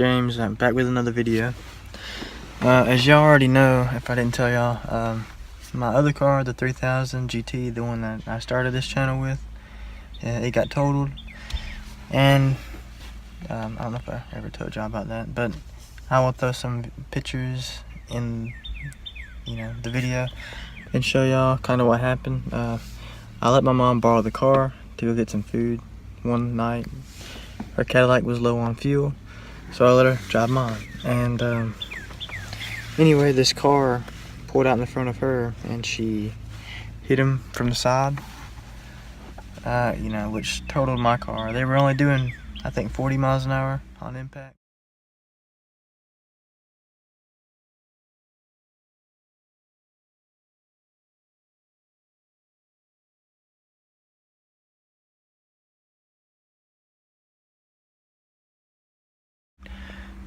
James. I'm back with another video. As y'all already know, if I didn't tell y'all, my other car, the 3000 GT, the one that I started this channel with, it got totaled. And I don't know if I ever told y'all about that, but I will throw some pictures in the video and show y'all kind of what happened. I let my mom borrow the car to go get some food one night. Her Cadillac was low on fuel, so I let her drive mine. And anyway, this car pulled out in the front of her and she hit him from the side, which totaled my car. They were only doing, I think, 40 miles an hour on impact.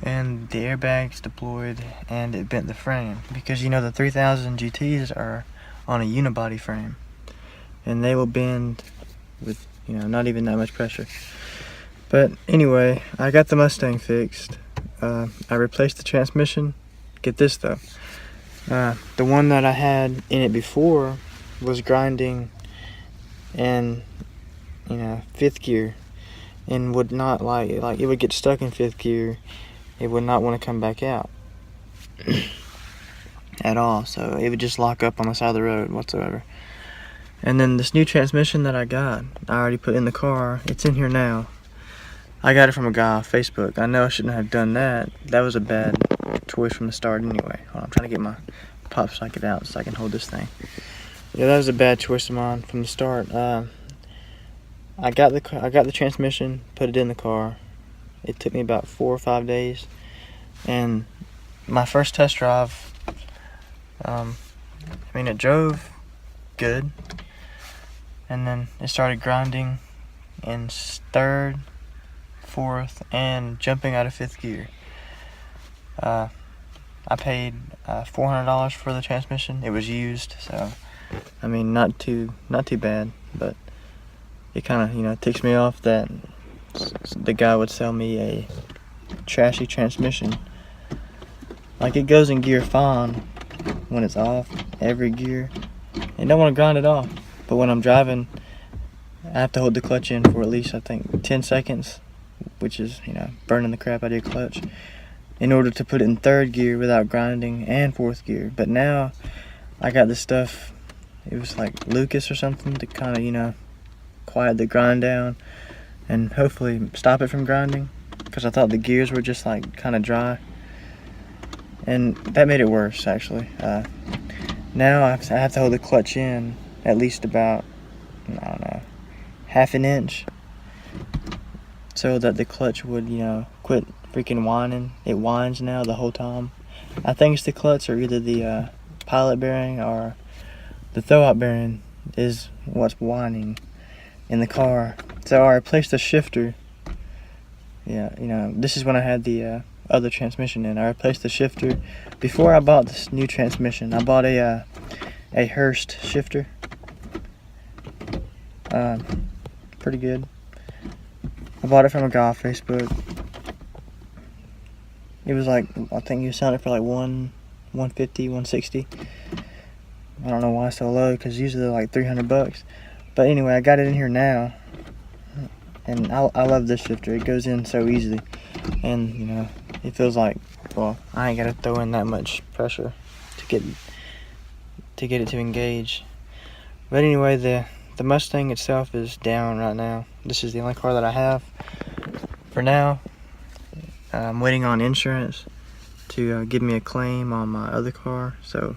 And the airbags deployed and it bent the frame, because the 3000 GTs are on a unibody frame and they will bend with not even that much pressure. But anyway, I got the Mustang fixed. I replaced the transmission. Get this though, the one that I had in it before was grinding in fifth gear and would not like it would get stuck in fifth gear. It would not want to come back out at all, so it would just lock up on the side of the road whatsoever. And then this new transmission that I got, I already put in the car. It's in here now. I got it from a guy off Facebook. I know I shouldn't have done that. That was a bad choice from the start anyway. Hold on, I'm trying to get my pop socket out so I can hold this thing. Yeah, that was a bad choice of mine from the start. I got the transmission, put it in the car. It took me about 4 or 5 days, and my first test drive, it drove good, and then it started grinding in third, fourth, and jumping out of fifth gear. I paid $400 for the transmission. It was used, so not too bad, but it kind of ticks me off that the guy would sell me a trashy transmission. Like, it goes in gear fine when it's off, every gear, and don't want to grind it off. But when I'm driving, I have to hold the clutch in for at least, I think, 10 seconds, which is, burning the crap out of your clutch, in order to put it in third gear without grinding, and fourth gear. But now I got this stuff, it was like Lucas or something, to kind of, quiet the grind down and hopefully stop it from grinding, because I thought the gears were just like kind of dry, and that made it worse actually. Now I have to hold the clutch in at least about, I don't know, half an inch, so that the clutch would quit freaking whining. It whines now the whole time. I think it's the clutch, or either the pilot bearing or the throwout bearing is what's whining in the car. So I replaced the shifter. Yeah, this is when I had the other transmission in. I replaced the shifter before I bought this new transmission. I bought a Hurst shifter. Pretty good. I bought it from a guy off Facebook. It was like, I think he was selling it for like $150, $160. I don't know why it's so low, because usually they're like $300. But anyway, I got it in here now, and I love this shifter. It goes in so easily, and it feels like, well, I ain't gotta throw in that much pressure to get it to engage. But anyway, the Mustang itself is down right now. This is the only car that I have for now. I'm waiting on insurance to give me a claim on my other car, so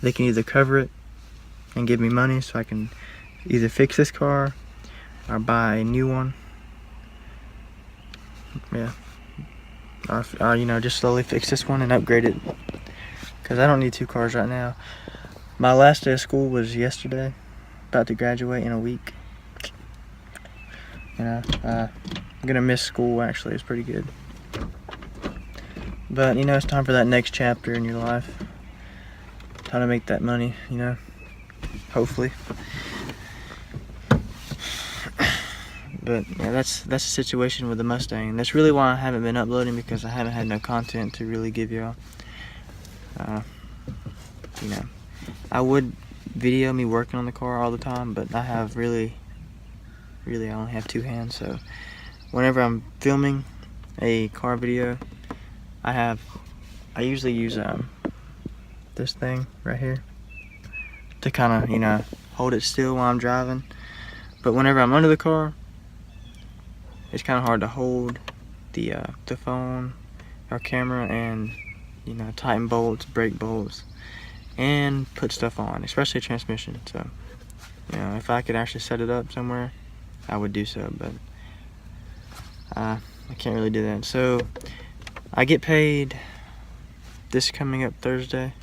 they can either cover it and give me money so I can either fix this car or buy a new one. Yeah, or just slowly fix this one and upgrade it, because I don't need 2 cars right now. My last day of school was yesterday. About to graduate in a week. I'm gonna miss school actually. It's pretty good, but it's time for that next chapter in your life. Time to make that money, hopefully. But yeah, that's the situation with the Mustang. And that's really why I haven't been uploading, because I haven't had no content to really give y'all. You know, I would video me working on the car all the time, but I have really I only have 2 hands. So whenever I'm filming a car video, I usually use this thing right here to kind of, you know, hold it still while I'm driving. But whenever I'm under the car, it's kind of hard to hold the phone or camera and, you know, tighten bolts, brake bolts, and put stuff on, especially transmission. So, you know, if I could actually set it up somewhere, I would do so, but I can't really do that. So I get paid this coming up Thursday.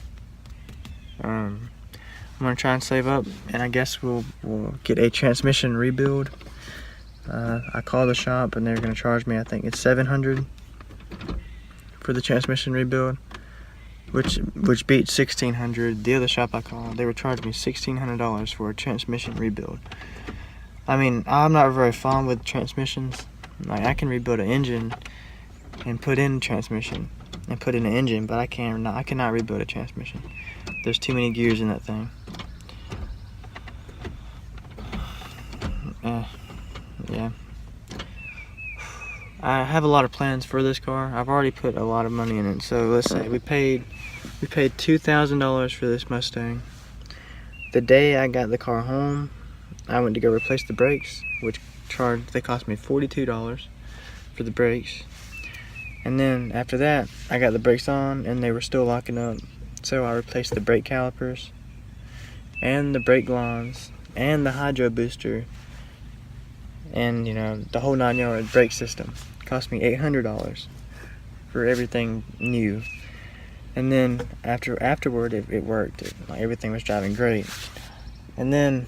I'm gonna try and save up, and I guess we'll get a transmission rebuild. I called the shop and they're gonna charge me, I think it's $700 for the transmission rebuild, which beats $1,600. The other shop I called, they were charging me $1,600 for a transmission rebuild. I mean, I'm not very fond with transmissions. Like, I can rebuild an engine and put in transmission and put in an engine, but I cannot rebuild a transmission. There's too many gears in that thing. Yeah. I have a lot of plans for this car. I've already put a lot of money in it. So let's say we paid $2,000 for this Mustang. The day I got the car home, I went to go replace the brakes, which they cost me $42 for the brakes. And then after that, I got the brakes on and they were still locking up. So I replaced the brake calipers and the brake lines and the hydro booster and, you know, the whole 9-yard brake system. It cost me $800 for everything new. And then afterward, it worked. Everything was driving great. And then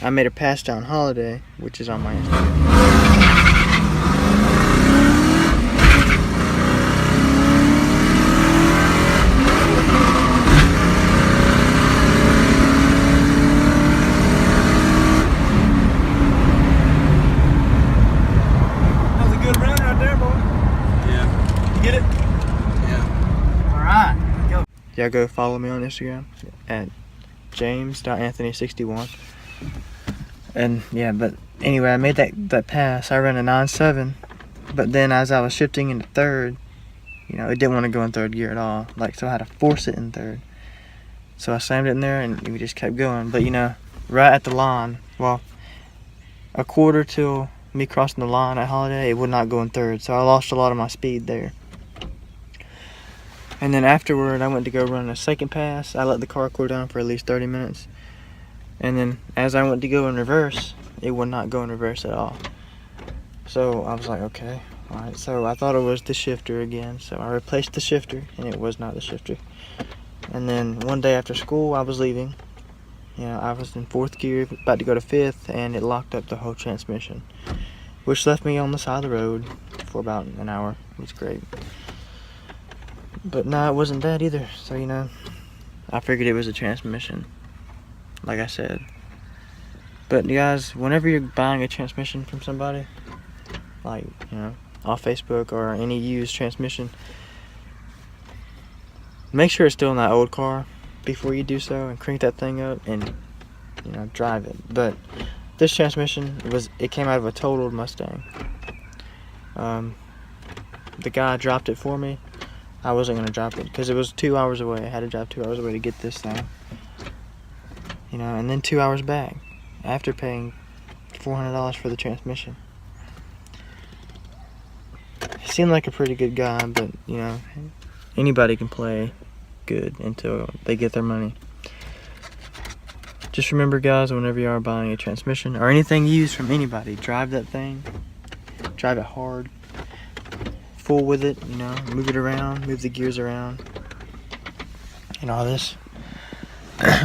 I made a pass down holiday, which is on my Instagram. Y'all go follow me on Instagram at james.anthony61. And yeah, but anyway, I made that pass. I ran a 9.7, but then as I was shifting into third, you know, it didn't want to go in third gear at all. Like, so I had to force it in third. So I slammed it in there and we just kept going. But, you know, right at the line, well, a quarter till me crossing the line at Holiday, it would not go in third. So I lost a lot of my speed there. And then afterward, I went to go run a second pass. I let the car cool down for at least 30 minutes. And then as I went to go in reverse, it would not go in reverse at all. So I was like, okay, all right. So I thought it was the shifter again. So I replaced the shifter, and it was not the shifter. And then one day after school, I was leaving. You know, I was in 4th gear, about to go to 5th, and it locked up the whole transmission, which left me on the side of the road for about an hour. It was great. But no, it wasn't that either. So, you know, I figured it was a transmission, like I said. But you guys, whenever you're buying a transmission from somebody, like, you know, off Facebook or any used transmission, make sure it's still in that old car before you do so, and crank that thing up and, you know, drive it. But this transmission it came out of a totaled Mustang. The guy dropped it for me. I wasn't going to drop it because it was 2 hours away. I had to drive 2 hours away to get this thing. You know, and then 2 hours back after paying $400 for the transmission. He seemed like a pretty good guy, but, you know, anybody can play good until they get their money. Just remember, guys, whenever you are buying a transmission or anything used from anybody, drive that thing. Drive it hard. Full with it, you know, move it around, move the gears around, and all this.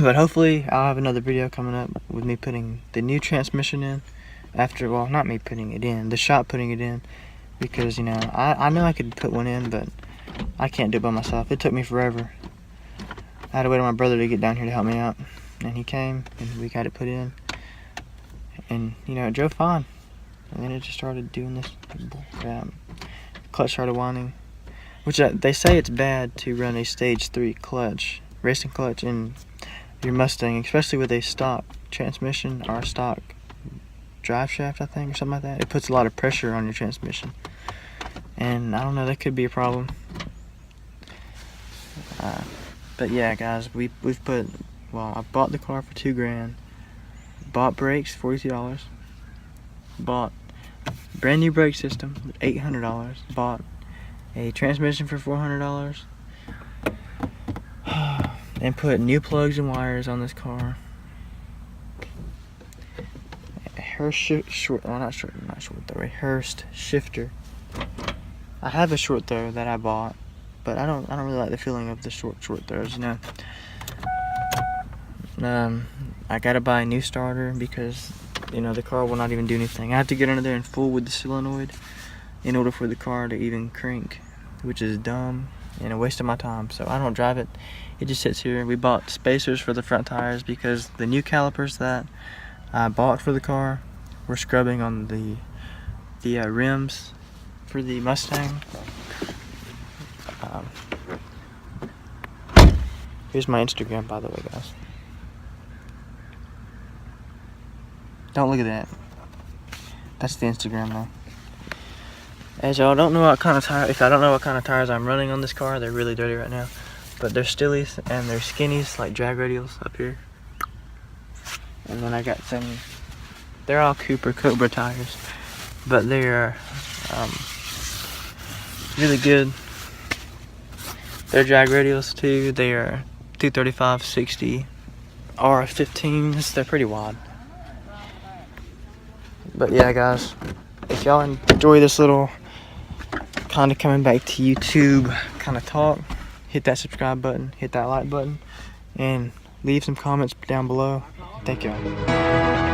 But hopefully I'll have another video coming up with me putting the new transmission in after, well, not me putting it in, the shop putting it in, because, you know, I know I could put one in, but I can't do it by myself. It took me forever. I had to wait on my brother to get down here to help me out, and he came and we got it put in, and, you know, it drove fine. and then it just started doing this. Clutch started winding, which they say it's bad to run a stage 3 clutch, racing clutch in your Mustang, especially with a stock transmission or a stock drive shaft, I think, or something like that. It puts a lot of pressure on your transmission, and I don't know, that could be a problem. But yeah, guys, we've put, well, I bought the car for $2 grand, bought brakes $42, bought brand new brake system $800, bought a transmission for $400, and put new plugs and wires on this car. A Hurst shifter. I have a short throw that I bought, but I don't really like the feeling of the short throws, you know. I gotta buy a new starter because, you know, the car will not even do anything. I have to get under there and fool with the solenoid in order for the car to even crank, which is dumb and a waste of my time. So I don't drive it. It just sits here. We bought spacers for the front tires because the new calipers that I bought for the car were scrubbing on the rims for the Mustang. Here's my Instagram, by the way, guys. Don't look at that. That's the Instagram though. As y'all don't know what kind of tire, if I don't know what kind of tires I'm running on this car, they're really dirty right now. But they're Stillies and they're skinnies, like drag radials up here. And then I got some, they're all Cobra tires, but they are really good. They're drag radials too. They are 235 60 R15s. They're pretty wide. But yeah, guys, if y'all enjoy this little kind of coming back to YouTube kind of talk, hit that subscribe button, hit that like button, and leave some comments down below. Thank y'all.